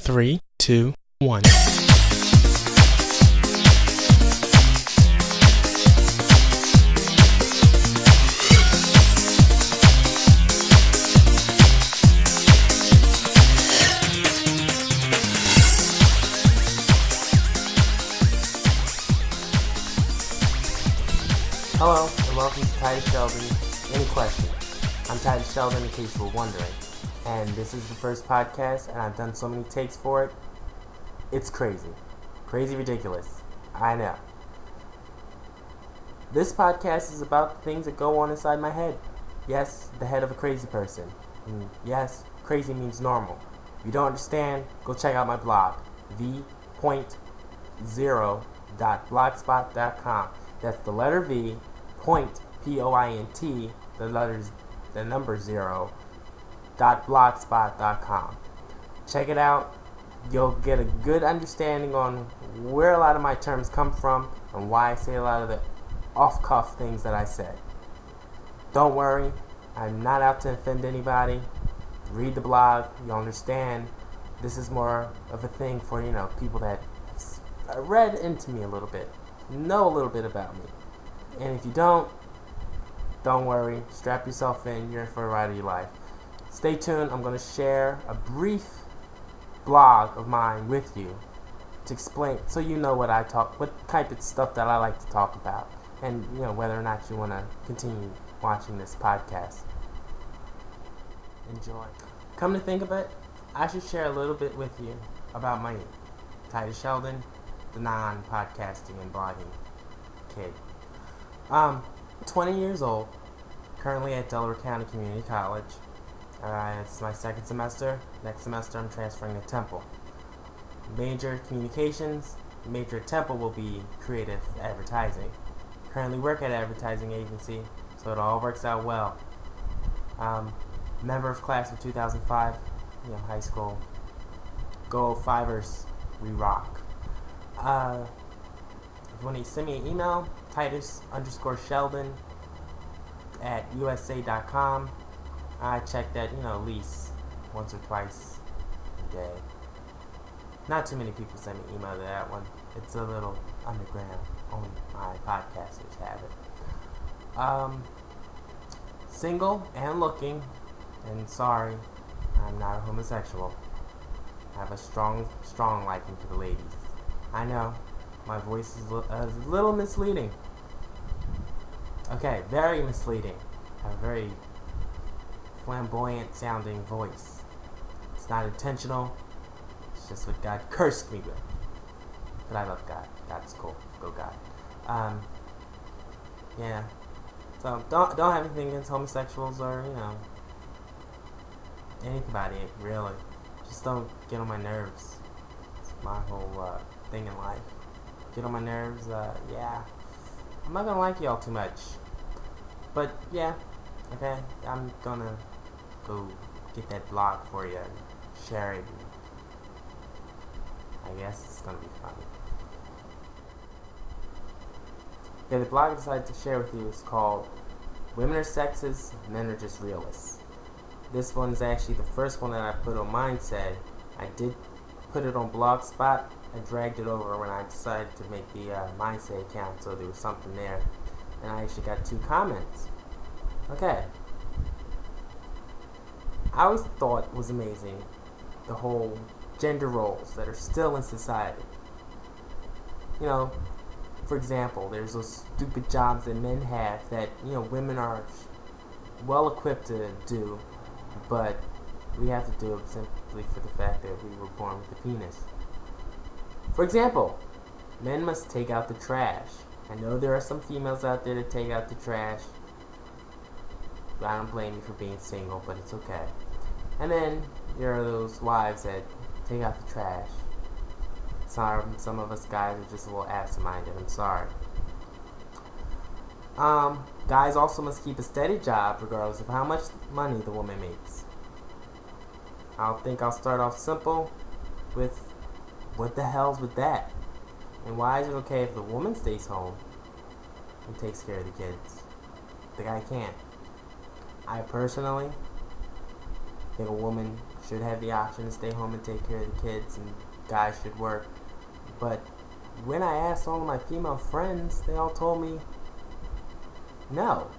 3, 2, 1. Hello, and welcome to Titus Sheldon. Any questions? I'm Titus Sheldon, in case you were wondering. And this is the first podcast, and I've done so many takes for it. It's crazy. Crazy ridiculous. I know. This podcast is about the things that go on inside my head. Yes, the head of a crazy person. And yes, crazy means normal. If you don't understand, go check out my blog, v.0.blogspot.com. That's the letter V, point, P-O-I-N-T, the number 0, .blogspot.com. Check it out. You'll get a good understanding on where a lot of my terms come from and why I say a lot of the off-cuff things that I said. Don't worry, I'm not out to offend anybody. Read the blog, you'll understand. This is more of a thing for, people that read into me a little bit, know a little bit about me. And if you don't worry, strap yourself in, you're in for a ride of your life. Stay tuned, I'm going to share a brief blog of mine with you to explain, so you know what type of stuff that I like to talk about, and whether or not you want to continue watching this podcast. Enjoy. Come to think of it, I should share a little bit with you about my Titus Sheldon, the non-podcasting and blogging kid. 20 years old, currently at Delaware County Community College. It's my second semester. Next semester I'm transferring to Temple. Major communications, major at Temple will be creative advertising. Currently work at an advertising agency, so it all works out well. Member of class of 2005, high school. Go Fivers, we rock. If you want to send me an email, Titus_Sheldon at USA.com. I check that, at least once or twice a day. Not too many people send me email to that one. It's a little underground. Only my podcasters have it. Single and looking, and sorry, I'm not a homosexual. I have a strong liking for the ladies. I know, my voice is a little misleading. Okay, very misleading. I have a very flamboyant sounding voice. It's not intentional. It's just what God cursed me with. But I love God. God's cool. Go God. Yeah. So don't have anything against homosexuals or anybody really. Just don't get on my nerves. It's my whole thing in life. Get on my nerves. Yeah. I'm not gonna like y'all too much. But yeah. Okay. I'm gonna go get that blog for you and share it. I guess it's gonna be funny. Yeah, the blog I decided to share with you is called Women Are Sexist, Men Are Just Realists. This one is actually the first one that I put on Mindset. I did put it on Blogspot. I dragged it over when I decided to make the Mindset account, so there was something there. And I actually got 2 comments. Okay. I always thought it was amazing, the whole gender roles that are still in society. For example, there's those stupid jobs that men have that, women are well equipped to do, but we have to do it simply for the fact that we were born with a penis. For example, men must take out the trash. I know there are some females out there that take out the trash. I don't blame you for being single, but it's okay. And then there are those wives that take out the trash. Some of us guys are just a little absent-minded. I'm sorry. Guys also must keep a steady job regardless of how much money the woman makes. I'll start off simple with what the hell's with that? And why is it okay if the woman stays home and takes care of the kids? The guy can't. I personally think a woman should have the option to stay home and take care of the kids, and guys should work. But when I asked all of my female friends, they all told me, no,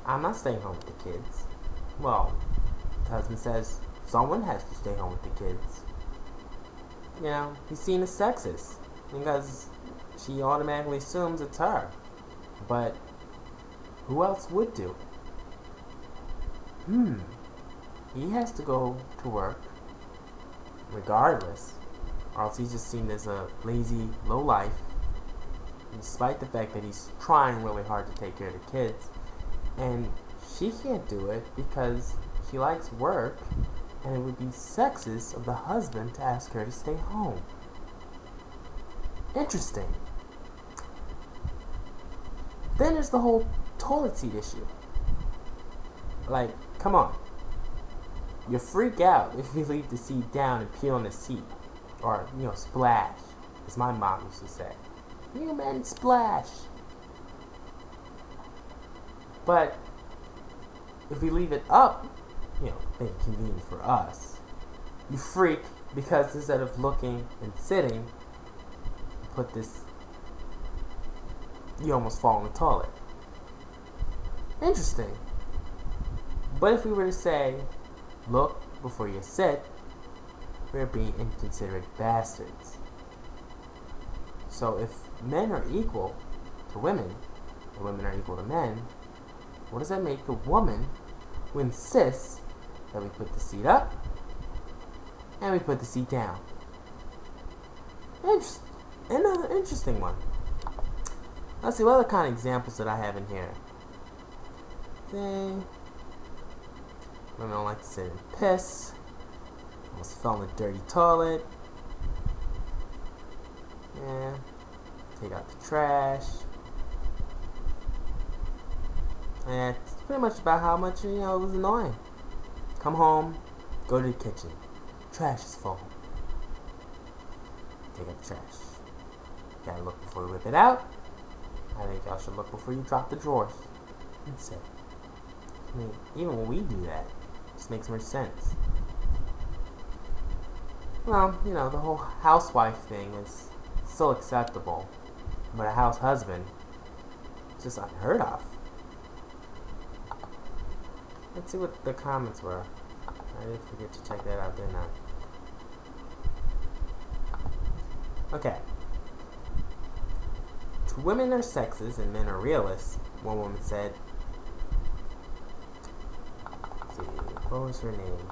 I'm not staying home with the kids. Well, the husband says someone has to stay home with the kids. You know, he's seen as sexist because she automatically assumes it's her. But who else would do it? He has to go to work regardless, or else he's just seen as a lazy lowlife, despite the fact that he's trying really hard to take care of the kids. And she can't do it because she likes work, and it would be sexist of the husband to ask her to stay home. Interesting. Then there's the whole toilet seat issue. Like, come on. You freak out if you leave the seat down and pee on the seat. Or, splash, as my mom used to say. You man, splash. But if we leave it up, being convenient for us, you freak because instead of looking and sitting, you put this, you almost fall in the toilet. Interesting. But if we were to say, look before you sit, we're being inconsiderate bastards. So if men are equal to women, and women are equal to men, what does that make the woman who insists that we put the seat up and we put the seat down? Another interesting one. Let's see what other kind of examples that I have in here. Women don't like to sit and piss. Almost fell in a dirty toilet. Yeah. Take out the trash. And it's pretty much about how much, it was annoying. Come home, go to the kitchen. Trash is full. Take out the trash. Gotta look before you whip it out. I think y'all should look before you drop the drawers. That's it. I mean, even when we do that, it just makes more sense. Well, the whole housewife thing is still acceptable, but a house husband is just unheard of. Let's see what the comments were. I did forget to check that out, didn't I? Okay. Women are sexist and men are realists, one woman said. Let's see, what was her name?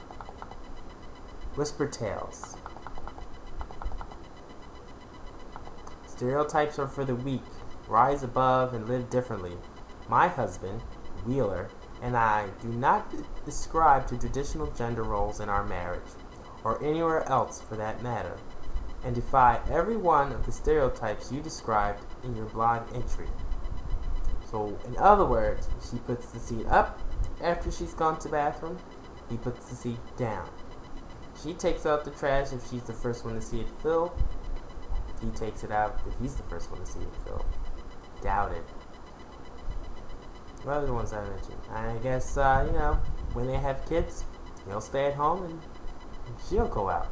Whisper Tales. Stereotypes are for the weak. Rise above and live differently. My husband, Wheeler, and I do not ascribe to traditional gender roles in our marriage, or anywhere else for that matter, and defy every one of the stereotypes you described in your blog entry. So, in other words, she puts the seat up after she's gone to the bathroom, he puts the seat down. She takes out the trash if she's the first one to see it filled, he takes it out if he's the first one to see it filled. Doubt it. What other ones I mentioned? I guess, when they have kids, he'll stay at home and she'll go out.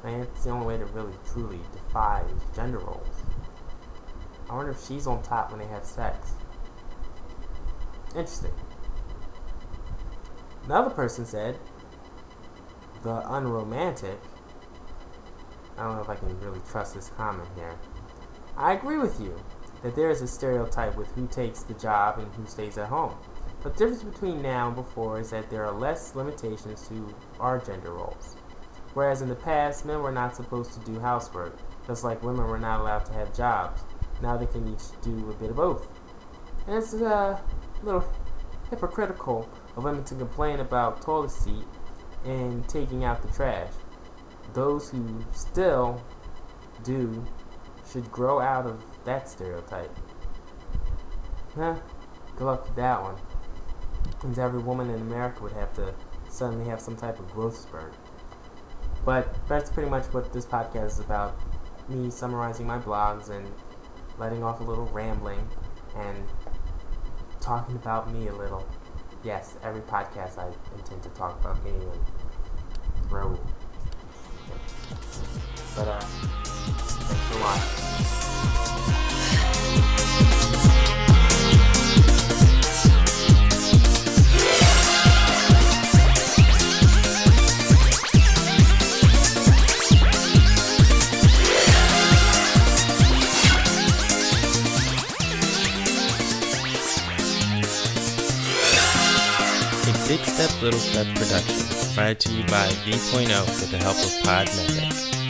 And it's the only way to really, truly defy gender roles. I wonder if she's on top when they have sex. Interesting. Another person said, the unromantic. I don't know if I can really trust this comment here. I agree with you that there is a stereotype with who takes the job and who stays at home. But the difference between now and before is that there are less limitations to our gender roles. Whereas in the past, men were not supposed to do housework, just like women were not allowed to have jobs. Now they can each do a bit of both. And it's a little hypocritical of women to complain about toilet seat and taking out the trash. Those who still do should grow out of that stereotype. Good luck with that one. Means every woman in America would have to suddenly have some type of growth spurt. But that's pretty much what this podcast is about. Me summarizing my blogs and letting off a little rambling and talking about me a little. yes, every podcast I intend to talk about me and Raul. But thanks for watching. Big Step Little Step production, brought to you by V.0 with the help of Podmedic.